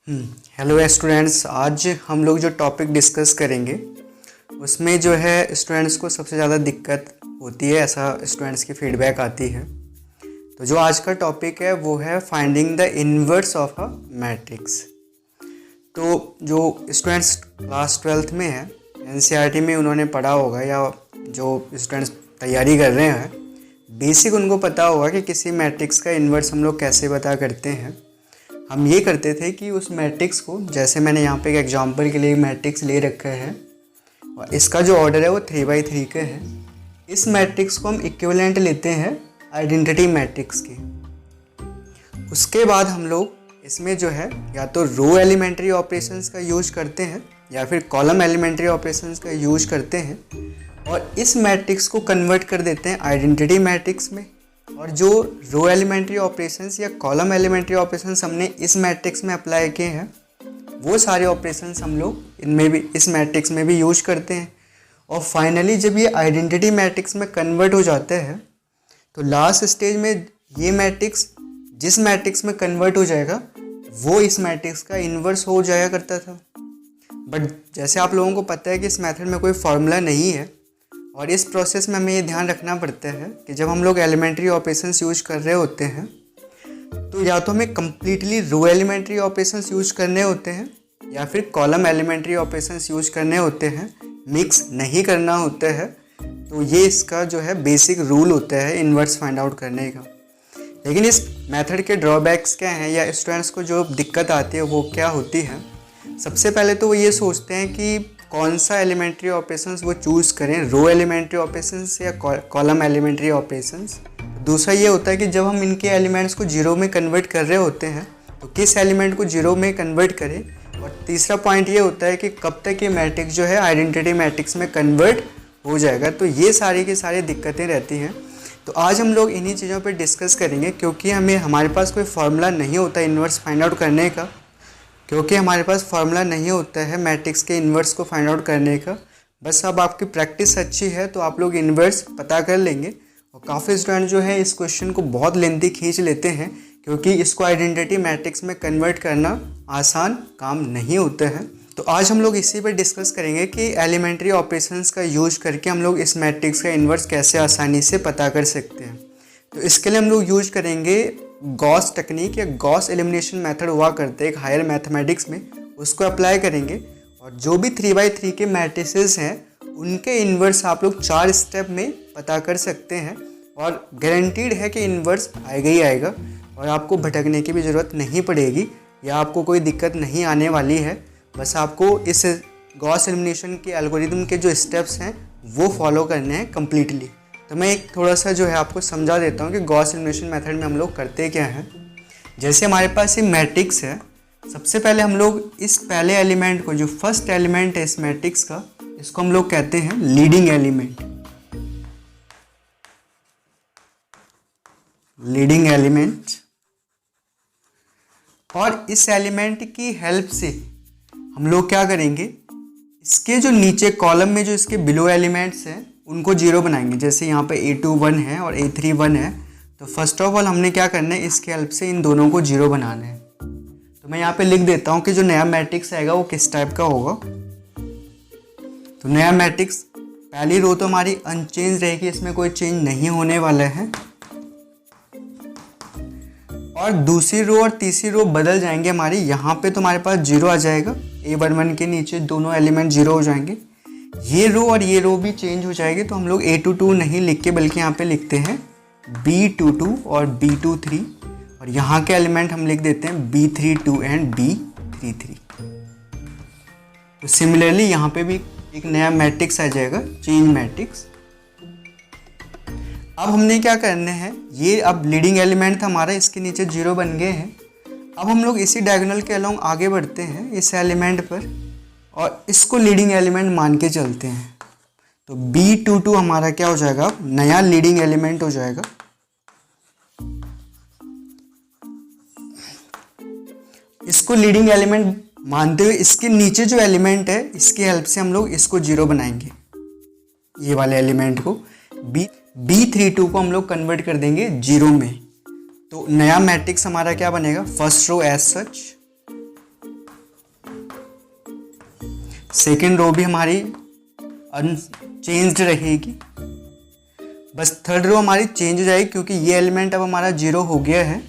Hello students, आज हम लोग जो टॉपिक डिस्कस करेंगे उसमें जो है स्टूडेंट्स को सबसे ज़्यादा दिक्कत होती है, ऐसा स्टूडेंट्स की फीडबैक आती है। तो जो आज का टॉपिक है वो है finding the inverse of a matrix. तो जो स्टूडेंट्स क्लास 12th में है, एनसीईआरटी में उन्होंने पढ़ा होगा, या जो स्टूडेंट्स तैयारी कर रहे हैं बेसिक उनको पता होगा कि किसी मैट्रिक्स का इन्वर्स हम लोग कैसे पता करते हैं। हम ये करते थे कि उस मैट्रिक्स को, जैसे मैंने यहाँ पे एक एग्जांपल के लिए मैट्रिक्स ले रखा है और इसका जो ऑर्डर है वो 3x3 का है। इस मैट्रिक्स को हम इक्विवेलेंट लेते हैं आइडेंटिटी मैट्रिक्स की। उसके बाद हम लोग इसमें जो है या तो रो एलिमेंट्री ऑपरेशंस का यूज करते हैं या फिर कॉलम एलिमेंट्री ऑपरेशंस का यूज करते हैं और इस मैट्रिक्स को कन्वर्ट कर देते हैं आइडेंटिटी मैट्रिक्स में। और जो रो एलिमेंट्री ऑपरेशंस या कॉलम एलिमेंट्री ऑपरेशंस हमने इस मैट्रिक्स में अप्लाई किए हैं वो सारे ऑपरेशंस हम लोग इनमें भी, इस मैट्रिक्स में भी यूज करते हैं। और फाइनली जब ये आइडेंटिटी मैट्रिक्स में कन्वर्ट हो जाते हैं तो लास्ट स्टेज में ये मैट्रिक्स जिस मैट्रिक्स में कन्वर्ट हो जाएगा वो इस मैट्रिक्स का इन्वर्स हो जाया करता था। बट जैसे आप लोगों को पता है कि इस मेथड में कोई फार्मूला नहीं है और इस प्रोसेस में हमें ये ध्यान रखना पड़ता है कि जब हम लोग एलिमेंट्री ऑपरेशंस यूज कर रहे होते हैं तो या तो हमें कम्प्लीटली रो एलिमेंट्री ऑपरेशंस यूज करने होते हैं या फिर कॉलम एलिमेंट्री ऑपरेशंस यूज करने होते हैं, मिक्स नहीं करना होता है। तो ये इसका जो है बेसिक रूल होता है इन्वर्स फाइंड आउट करने का। लेकिन इस मेथड के ड्रॉबैक्स क्या हैं या स्टूडेंट्स को जो दिक्कत आती है वो क्या होती है। सबसे पहले तो वो ये सोचते हैं कि कौन सा एलिमेंट्री ऑपरेशंस वो चूज़ करें, रो एलिमेंट्री ऑपरेशंस या कॉलम एलिमेंट्री ऑपरेशंस। दूसरा ये होता है कि जब हम इनके एलिमेंट्स को जीरो में कन्वर्ट कर रहे होते हैं तो किस एलिमेंट को जीरो में कन्वर्ट करें। और तीसरा पॉइंट ये होता है कि कब तक ये मैट्रिक्स जो है आइडेंटिटी मैट्रिक्स में कन्वर्ट हो जाएगा। तो ये सारी की सारी दिक्कतें रहती हैं। तो आज हम लोग इन्हीं चीज़ों पर डिस्कस करेंगे, क्योंकि हमारे पास कोई फार्मूला नहीं होता इन्वर्स फाइंड आउट करने का। क्योंकि हमारे पास फार्मूला नहीं होता है मैट्रिक्स के इन्वर्स को फाइंड आउट करने का। बस अब आपकी प्रैक्टिस अच्छी है तो आप लोग इन्वर्स पता कर लेंगे। और काफ़ी स्टूडेंट जो है इस क्वेश्चन को बहुत लेंथी खींच लेते हैं, क्योंकि इसको आइडेंटिटी मैट्रिक्स में कन्वर्ट करना आसान काम नहीं होता है। तो आज हम लोग इसी पर डिस्कस करेंगे कि एलिमेंट्री ऑपरेशंस का यूज करके हम लोग इस मैट्रिक्स का इन्वर्स कैसे आसानी से पता कर सकते हैं। तो इसके लिए हम लोग यूज करेंगे गॉस टेक्निक या गॉस एलिमिनेशन मेथड हुआ करते हैं एक हायर मैथमेटिक्स में, उसको अप्लाई करेंगे। और जो भी 3x3 के मैट्रिसेस हैं उनके इन्वर्स आप लोग 4 स्टेप में पता कर सकते हैं और गारंटीड है कि इन्वर्स आएगा ही आएगा और आपको भटकने की भी ज़रूरत नहीं पड़ेगी या आपको कोई दिक्कत नहीं आने वाली है। बस आपको इस गॉस एलिमिनेशन के एल्गोरिदम के जो स्टेप्स हैं वो फॉलो करने हैं कम्प्लीटली। तो मैं एक थोड़ा सा जो है आपको समझा देता हूँ कि गॉस एलिमिनेशन मेथड में हम लोग करते क्या हैं। जैसे हमारे पास ये मैट्रिक्स है, सबसे पहले हम लोग इस पहले एलिमेंट को, जो फर्स्ट एलिमेंट है इस मैट्रिक्स का, इसको हम लोग कहते हैं लीडिंग एलिमेंट। Leading element. और इस एलिमेंट की हेल्प से हम लोग क्या करेंगे, इसके जो नीचे कॉलम में जो इसके बिलो एलिमेंट्स हैं उनको जीरो बनाएंगे। जैसे यहाँ पे A2 1 है और A3 1 है, तो फर्स्ट ऑफ ऑल हमने क्या करना है, इसके हेल्प से इन दोनों को जीरो बनाना है। तो मैं यहाँ पे लिख देता हूँ कि जो नया मैट्रिक्स आएगा वो किस टाइप का होगा। तो नया मैट्रिक्स, पहली रो तो हमारी अनचेंज रहेगी, इसमें कोई चेंज नहीं होने वाला है। और दूसरी रो और तीसरी रो बदल जाएंगे हमारी। यहाँ पे तो हमारे पास जीरो आ जाएगा, A11 के नीचे दोनों एलिमेंट जीरो हो जाएंगे। ये रो और ये रो भी चेंज हो जाएगी, तो हम लोग A22 नहीं लिख के बल्कि यहाँ पे लिखते हैं B22 और B23। और यहाँ के एलिमेंट हम लिख देते हैं B32 एंड B33। तो सिमिलरली यहाँ पे भी एक नया मैट्रिक्स आ जाएगा, चेंज मैट्रिक्स। अब हमने क्या करना है, ये अब लीडिंग एलिमेंट था हमारा, इसके नीचे जीरो बन गए हैं। अब हम लोग इसी डायगोनल के अलोंग आगे बढ़ते हैं इस एलिमेंट पर और इसको लीडिंग एलिमेंट मान के चलते हैं। तो B22 हमारा क्या हो जाएगा, नया लीडिंग एलिमेंट हो जाएगा। इसको लीडिंग एलिमेंट मानते हुए इसके नीचे जो एलिमेंट है इसकी हेल्प से हम लोग इसको जीरो बनाएंगे। ये वाले एलिमेंट को B32 को हम लोग कन्वर्ट कर देंगे जीरो में। तो नया मैट्रिक्स हमारा क्या बनेगा, first row as such second row भी हमारी अनचेंज्ड रहेगी, बस थर्ड रो हमारी चेंज हो जाएगी क्योंकि ये एलिमेंट अब हमारा 0 हो गया है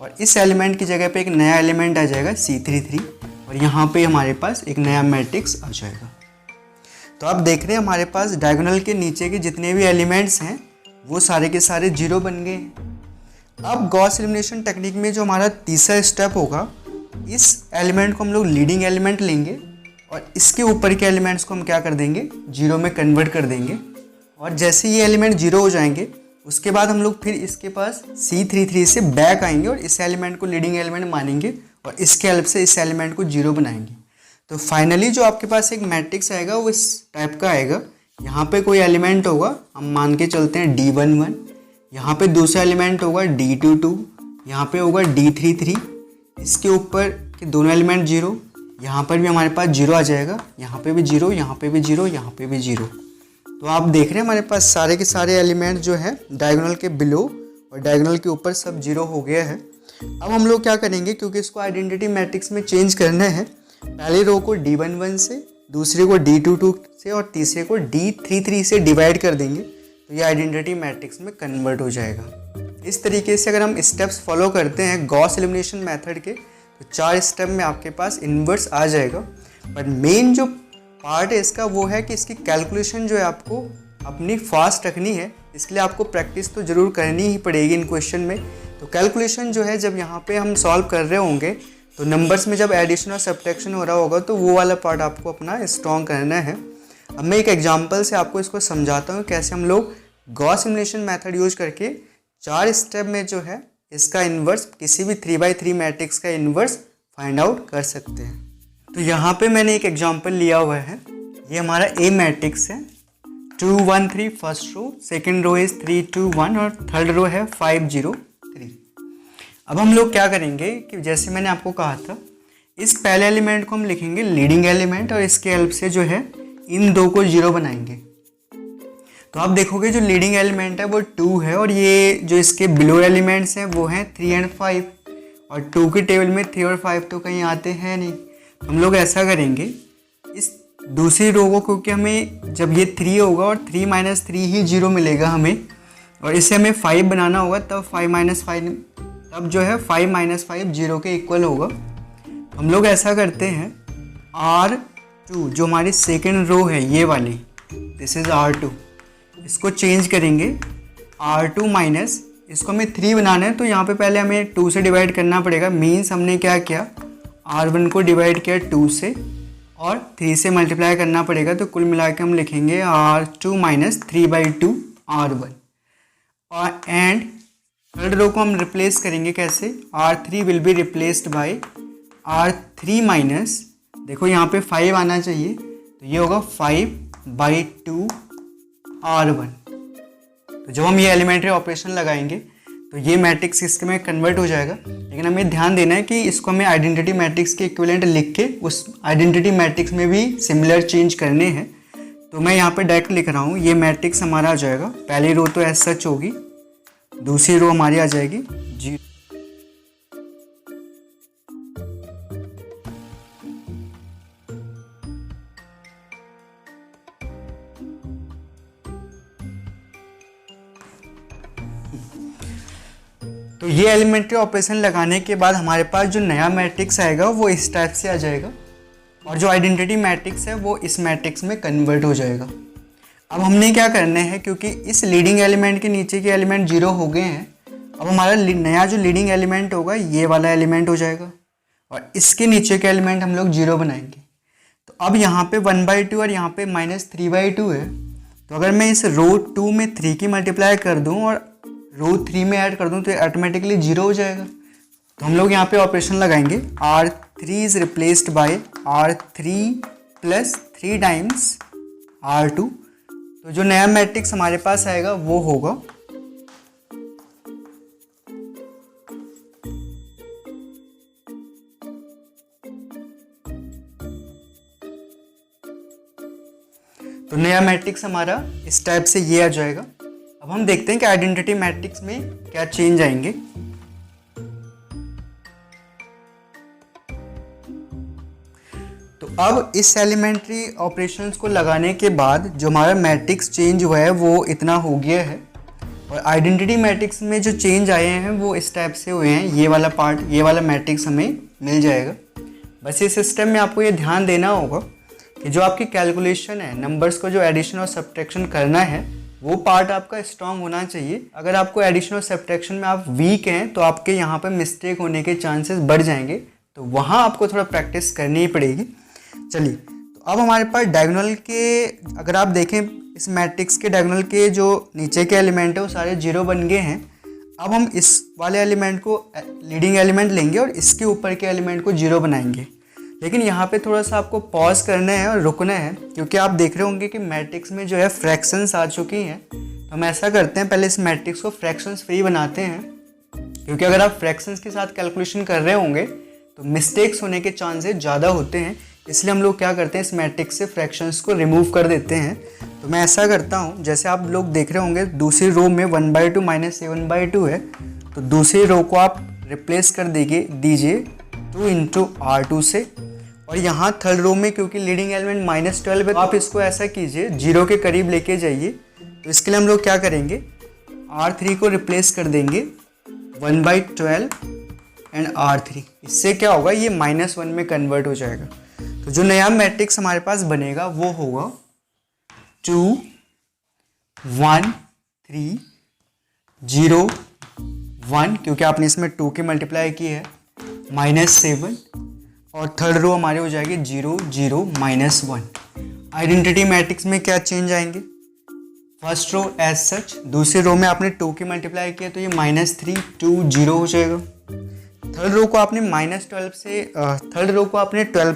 और इस एलिमेंट की जगह पे एक नया एलिमेंट आ जाएगा C33 और यहाँ पे हमारे पास एक नया मैट्रिक्स आ जाएगा। तो आप देख रहे हैं हमारे पास डायगोनल के नीचे के जितने भी एलिमेंट्स हैं वो सारे के सारे 0 बन गए हैं। अब गॉस एलिमिनेशन टेक्निक में जो हमारा तीसरा स्टेप होगा, इस एलिमेंट को हम लोग लीडिंग एलिमेंट लेंगे और इसके ऊपर के एलिमेंट्स को हम क्या कर देंगे, 0 में कन्वर्ट कर देंगे। और जैसे ये एलिमेंट 0 हो जाएंगे उसके बाद हम लोग फिर इसके पास C33 से बैक आएंगे और इस एलिमेंट को लीडिंग एलिमेंट मानेंगे और इसके हेल्प से इस एलिमेंट को 0 बनाएंगे। तो फाइनली जो आपके पास एक मैट्रिक्स आएगा वो इस टाइप का आएगा। यहाँ पे कोई एलिमेंट होगा, हम मान के चलते हैं D11, यहाँ पे दूसरा एलिमेंट होगा D22, यहाँ पे होगा D33, इसके ऊपर के दोनों एलिमेंट 0, यहाँ पर भी हमारे पास 0 आ जाएगा, यहाँ पे भी 0, यहाँ पे भी 0, यहाँ पे भी 0। तो आप देख रहे हैं हमारे पास सारे के सारे एलिमेंट जो है डायगोनल के बिलो और डायगोनल के ऊपर सब 0 हो गया है। अब हम लोग क्या करेंगे, क्योंकि इसको आइडेंटिटी मैट्रिक्स में चेंज करना है, पहले रो को D11 से, दूसरे को D22 से और तीसरे को D33 से डिवाइड कर देंगे तो ये आइडेंटिटी मैट्रिक्स में कन्वर्ट हो जाएगा। इस तरीके से अगर हम स्टेप्स फॉलो करते हैं गॉस एलिमिनेशन मेथड के तो 4 स्टेप में आपके पास इन्वर्स आ जाएगा। पर मेन जो पार्ट है इसका वो है कि इसकी कैलकुलेशन जो है आपको अपनी फास्ट रखनी है, इसलिए आपको प्रैक्टिस तो ज़रूर करनी ही पड़ेगी इन क्वेश्चन में। तो कैलकुलेशन जो है जब यहाँ पे हम सॉल्व कर रहे होंगे तो नंबर्स में जब एडिशन और सब्ट्रैक्शन हो रहा होगा तो वो वाला पार्ट आपको अपना स्ट्रॉन्ग करना है। अब मैं एक एग्जांपल से आपको इसको समझाता हूँ कैसे हम लोग गॉस एलिमिनेशन मेथड यूज करके 4 स्टेप में जो है इसका इन्वर्स, किसी भी 3x3 मैट्रिक्स का इन्वर्स फाइंड आउट कर सकते हैं। तो यहाँ पे मैंने एक एग्जांपल लिया हुआ है, ये हमारा A मैट्रिक्स है, 2 1 3 first row, second row is 3 2 1 और थर्ड रो है 5 0 3। अब हम लोग क्या करेंगे कि जैसे मैंने आपको कहा था, इस पहले एलिमेंट को हम लिखेंगे लीडिंग एलिमेंट और इसके हेल्प से जो है इन दो को 0 बनाएंगे। तो आप देखोगे जो लीडिंग एलिमेंट है वो 2 है और ये जो इसके बिलो एलिमेंट्स हैं वो हैं 3 और 5, और 2 के टेबल में 3 और 5 तो कहीं आते हैं नहीं। हम लोग ऐसा करेंगे, इस दूसरी रो को, क्योंकि हमें जब ये 3 होगा और 3 - 3 ही 0 मिलेगा हमें, और इसे हमें 5 बनाना होगा तब 5 - 5 तब जो है 5 - 5 0 के इक्वल होगा। हम लोग ऐसा करते हैं, R2 जो हमारी सेकेंड रो है ये वाली, दिस इज R2, इसको चेंज करेंगे R2 माइनस, इसको हमें 3 बनाना है तो यहाँ पे पहले हमें 2 से डिवाइड करना पड़ेगा। मीन्स हमने क्या किया, R1 को डिवाइड किया 2 से और 3 से मल्टीप्लाई करना पड़ेगा, तो कुल मिला के हम लिखेंगे R2 माइनस 3/2 R1। और एंड थर्ड रो को हम रिप्लेस करेंगे कैसे, R3 will be replaced by R3 minus, देखो यहाँ पे 5 आना चाहिए तो ये होगा 5/2 R1। तो जब हम ये एलिमेंट्री ऑपरेशन लगाएंगे तो ये मैट्रिक्स इसके में कन्वर्ट हो जाएगा। लेकिन हमें ध्यान देना है कि इसको हमें आइडेंटिटी मैट्रिक्स के इक्विवेलेंट लिख के उस आइडेंटिटी मैट्रिक्स में भी सिमिलर चेंज करने हैं। तो मैं यहाँ पे डायरेक्ट लिख रहा हूँ, ये मैट्रिक्स हमारा आ जाएगा, पहली रो तो एज सच होगी, दूसरी रो हमारी आ जाएगी 0। तो ये एलिमेंट्री ऑपरेशन लगाने के बाद हमारे पास जो नया मैट्रिक्स आएगा वो इस टाइप से आ जाएगा और जो आइडेंटिटी मैट्रिक्स है वो इस मैट्रिक्स में कन्वर्ट हो जाएगा। अब हमने क्या करना है, क्योंकि इस लीडिंग एलिमेंट के नीचे के एलिमेंट 0 हो गए हैं, अब हमारा नया जो लीडिंग एलिमेंट होगा ये वाला एलिमेंट हो जाएगा और इसके नीचे के एलिमेंट हम लोग 0 बनाएंगे। तो अब यहाँ पे 1/2 और यहाँ पे -3/2 है, तो अगर मैं इस रो 2 में 3 की मल्टीप्लाई कर दूँ और रो 3 में ऐड कर दूँ तो ऑटोमेटिकली 0 हो जाएगा। तो हम लोग यहाँ पे ऑपरेशन लगाएंगे, R3 is replaced by R3 + 3 times R2। तो जो नया मैट्रिक्स हमारे पास आएगा वो होगा तो नया मैट्रिक्स हमारा इस टाइप से ये आ जाएगा। अब हम देखते हैं कि आइडेंटिटी मैट्रिक्स में क्या चेंज आएंगे। तो अब इस एलिमेंट्री ऑपरेशंस को लगाने के बाद जो हमारा मैट्रिक्स चेंज हुआ है वो इतना हो गया है, और आइडेंटिटी मैट्रिक्स में जो चेंज आए हैं वो इस टाइप से हुए हैं। ये वाला पार्ट, ये वाला मैट्रिक्स हमें मिल जाएगा। बस इस सिस्टम में आपको ये ध्यान देना होगा कि जो आपकी कैलकुलेशन है, नंबर्स को जो एडिशन और सब्ट्रैक्शन करना है, वो पार्ट आपका स्ट्रांग होना चाहिए। अगर आपको एडिशन और सब्ट्रैक्शन में आप वीक हैं तो आपके यहाँ पर मिस्टेक होने के चांसेस बढ़ जाएंगे, तो वहाँ आपको थोड़ा प्रैक्टिस करनी ही पड़ेगी। चलिए, तो अब हमारे पास डायगोनल के, अगर आप देखें इस मैट्रिक्स के डायगोनल के जो नीचे के एलिमेंट है वो सारे 0 बन गए हैं। अब हम इस वाले एलिमेंट को लीडिंग एलिमेंट लेंगे और इसके ऊपर के एलिमेंट को 0 बनाएंगे। लेकिन यहाँ पे थोड़ा सा आपको पॉज करना है और रुकना है, क्योंकि आप देख रहे होंगे कि मैट्रिक्स में जो है फ्रैक्शंस आ चुकी हैं। तो हम ऐसा करते हैं, पहले इस मैट्रिक्स को फ्रैक्शंस फ्री बनाते हैं, क्योंकि अगर आप फ्रैक्शंस के साथ कैलकुलेशन कर रहे होंगे तो मिस्टेक्स होने के चांसेस ज़्यादा होते हैं। इसलिए हम लोग क्या करते हैं, इस मैट्रिक्स से फ्रैक्शंस को रिमूव कर देते हैं। तो मैं ऐसा करता हूँ, जैसे आप लोग देख रहे होंगे दूसरी रो में 1/2 माइनस 7/2 है, तो दूसरी रो को आप रिप्लेस कर दीजिए 2 × R2 से। और यहाँ थर्ड रो में क्योंकि लीडिंग एलिमेंट -12 है, तो आप इसको ऐसा कीजिए 0 के करीब लेके जाइए। तो इसके लिए हम लोग क्या करेंगे, R3 को रिप्लेस कर देंगे 1/12 एंड R3। इससे क्या होगा, ये -1 में कन्वर्ट हो जाएगा। तो जो नया मैट्रिक्स हमारे पास बनेगा वो होगा 2 1 3 0 1, क्योंकि आपने इसमें 2 की मल्टीप्लाई की है, -7, और थर्ड रो हमारी हो जाएगी 0 0 -1। आइडेंटिटी मैट्रिक्स में क्या चेंज आएंगे, फर्स्ट रो एज सच, दूसरी रो में आपने 2 की मल्टीप्लाई किया तो ये -3 2 0 हो जाएगा। थर्ड रो को आपने -12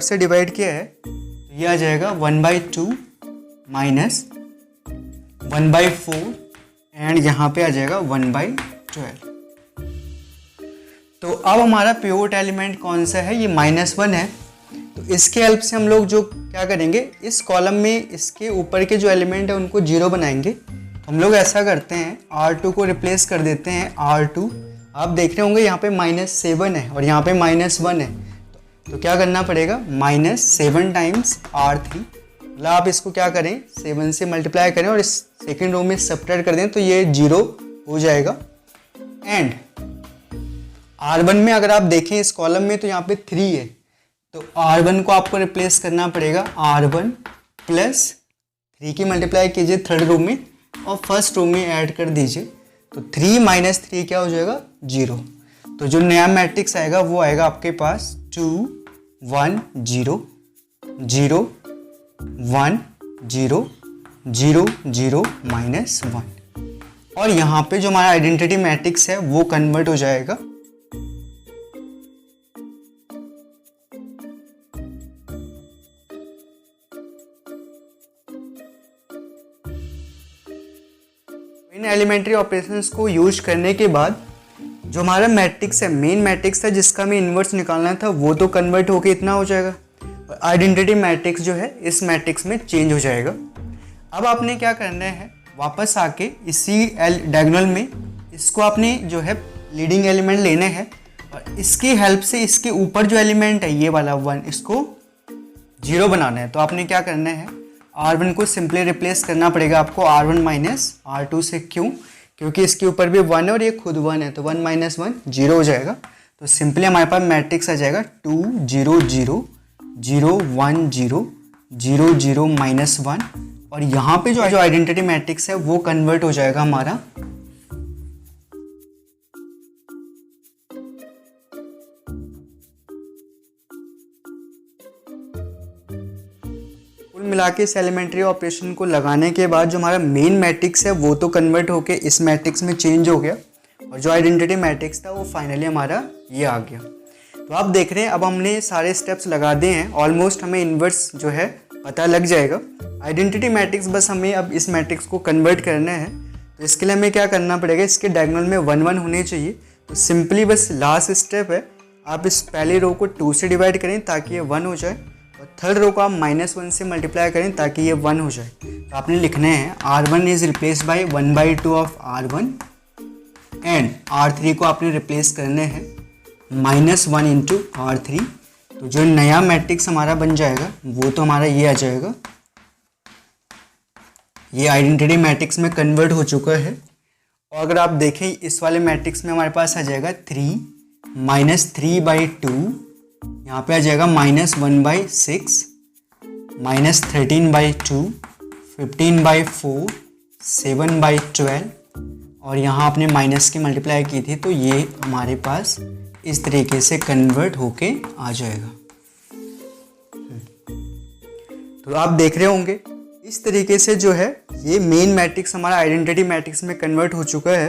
से डिवाइड किया है, तो ये आ जाएगा 1/2 माइनस 1/4 एंड यहाँ पे आ जाएगा 1/12। तो अब हमारा पिवोट एलिमेंट कौन सा है, ये -1 है। तो इसके हेल्प से हम लोग जो क्या करेंगे, इस कॉलम में इसके ऊपर के जो एलिमेंट है उनको 0 बनाएंगे। हम लोग ऐसा करते हैं, R2 को रिप्लेस कर देते हैं R2। आप देख रहे होंगे यहाँ पे -7 है और यहाँ पे -1 है, तो क्या करना पड़ेगा, -7 टाइम्स R3। मतलब आप इसको क्या करें, 7 से मल्टीप्लाई करें और इस सेकेंड रो में सब्ट्रैक्ट कर दें तो ये 0 हो जाएगा। एंड R1 में अगर आप देखें इस कॉलम में तो यहाँ पे 3 है, तो R1 को आपको रिप्लेस करना पड़ेगा R1 प्लस 3 की मल्टीप्लाई कीजिए थर्ड रो में और फर्स्ट रो में ऐड कर दीजिए, तो 3 - 3 क्या हो जाएगा, 0। तो जो नया मैट्रिक्स आएगा वो आएगा आपके पास 2 1 0 0 1 0 0 0 -1, और यहाँ पे जो हमारा आइडेंटिटी मैट्रिक्स है वो कन्वर्ट हो जाएगा इन एलिमेंट्री ऑपरेशंस को यूज करने के बाद जो हमारा मैट्रिक्स है, मेन मैट्रिक्स था जिसका हमें इन्वर्स निकालना था, वो तो कन्वर्ट होके इतना हो जाएगा, और आइडेंटिटी मैट्रिक्स जो है इस मैट्रिक्स में चेंज हो जाएगा। अब आपने क्या करना है, वापस आके इसी डायगोनल में इसको आपने जो है लीडिंग एलिमेंट लेने हैं और इसकी हेल्प से इसके ऊपर जो एलिमेंट है ये वाला 1, इसको 0 बनाना है। तो आपने क्या करना है, R1 को सिंपली रिप्लेस करना पड़ेगा आपको R1 माइनस R2 से। क्यों, क्योंकि इसके ऊपर भी 1 है और ये खुद 1 है, तो 1 - 1 0 हो जाएगा। तो सिंपली हमारे पास मैट्रिक्स आ जाएगा 2 0 0 0 1 0 0 0 -1, और यहाँ पे जो आइडेंटिटी मैट्रिक्स है वो कन्वर्ट हो जाएगा हमारा मिला के। इस एलिमेंट्री ऑपरेशन को लगाने के बाद जो हमारा मेन मैट्रिक्स है वो तो कन्वर्ट होके इस मैट्रिक्स में चेंज हो गया, और जो आइडेंटिटी मैट्रिक्स था वो फाइनली हमारा ये आ गया। तो आप देख रहे हैं अब हमने सारे स्टेप्स लगा दिए हैं, ऑलमोस्ट हमें इन्वर्स जो है पता लग जाएगा। आइडेंटिटी मैट्रिक्स बस हमें अब इस मैट्रिक्स को कन्वर्ट करना है, तो इसके लिए हमें क्या करना पड़ेगा, इसके डायगोनल में 1 1 होने चाहिए। तो सिंपली बस लास्ट स्टेप है, आप इस पहली रो को 2 से डिवाइड करें ताकि ये 1 हो जाए, और थर्ड रो को आप -1 से मल्टीप्लाई करें ताकि ये 1 हो जाए। तो आपने लिखना है R1 is replace by 1/2 of R1 and R3 को आपने रिप्लेस करना है -1 × R3। तो तो जो नया मैट्रिक्स हमारा बन जाएगा वो तो हमारा ये आ जाएगा, ये आइडेंटिटी मैट्रिक्स में कन्वर्ट हो चुका है। और अगर आप देखें इस वाले मैट्रिक्स में हमारे पास आ जाएगा 3 -3/2, यहाँ पे आ जाएगा -1/6, -13/2, 15/4, 7/12, और यहाँ आपने माइनस की मल्टीप्लाई की थी तो ये हमारे पास इस तरीके से कन्वर्ट होके आ जाएगा। तो आप देख रहे होंगे इस तरीके से जो है ये मेन मैट्रिक्स हमारा आइडेंटिटी मैट्रिक्स में कन्वर्ट हो चुका है।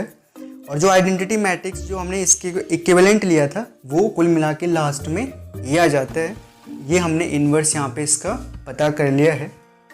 और जो आइडेंटिटी मैट्रिक्स जो हमने इसके इक्विवेलेंट लिया था वो कुल मिला के लास्ट में ये आ जाता है। ये हमने इन्वर्स यहाँ पे इसका पता कर लिया है।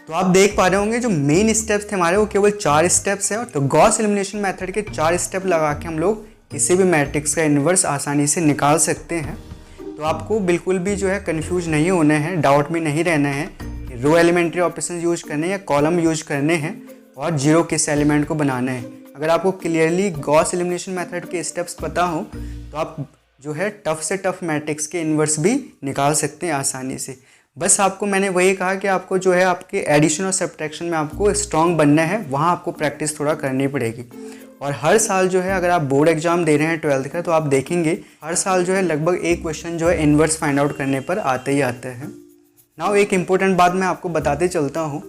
तो आप देख पा रहे होंगे जो मेन स्टेप्स थे हमारे वो केवल 4 स्टेप्स हैं। तो गॉस एलिमिनेशन मेथड के 4 स्टेप लगा के हम लोग किसी भी मैट्रिक्स का इन्वर्स आसानी से निकाल सकते हैं। तो आपको बिल्कुल भी जो है कंफ्यूज नहीं होना है, डाउट में नहीं रहना है कि रो एलिमेंट्री ऑपरेशन यूज करने या कॉलम यूज करने हैं और जीरो किस एलिमेंट को बनाना है। अगर आपको क्लियरली गॉस एलिमिनेशन मेथड के स्टेप्स पता हो तो आप जो है टफ से टफ मैट्रिक्स के इन्वर्स भी निकाल सकते हैं आसानी से। बस आपको मैंने वही कहा कि आपको जो है आपके एडिशन और सब्ट्रैक्शन में आपको स्ट्रॉन्ग बनना है, वहाँ आपको प्रैक्टिस थोड़ा करनी पड़ेगी। और हर साल जो है अगर आप बोर्ड एग्जाम दे रहे हैं 12th का तो आप देखेंगे हर साल जो है लगभग एक क्वेश्चन जो है इन्वर्स फाइंड आउट करने पर आते ही आता है। नाउ एक इम्पोर्टेंट बात मैं आपको बताते चलता हूँ,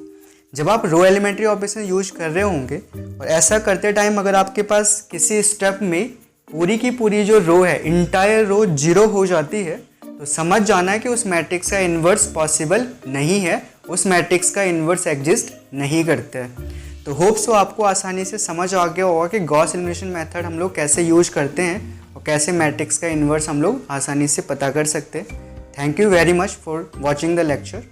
जब आप रो एलिमेंट्री ऑपरेशन यूज कर रहे होंगे और ऐसा करते टाइम अगर आपके पास किसी स्टेप में पूरी की पूरी जो रो है इंटायर रो 0 हो जाती है तो समझ जाना है कि उस मैट्रिक्स का इन्वर्स पॉसिबल नहीं है, उस मैट्रिक्स का इन्वर्स एग्जिस्ट नहीं करता है। तो होप सो आपको आसानी से समझ आ गया होगा कि गॉस एलिमिनेशन मेथड हम लोग कैसे यूज करते हैं और कैसे मैट्रिक्स का इन्वर्स हम लोग आसानी से पता कर सकते हैं। Thank you very much for watching the lecture.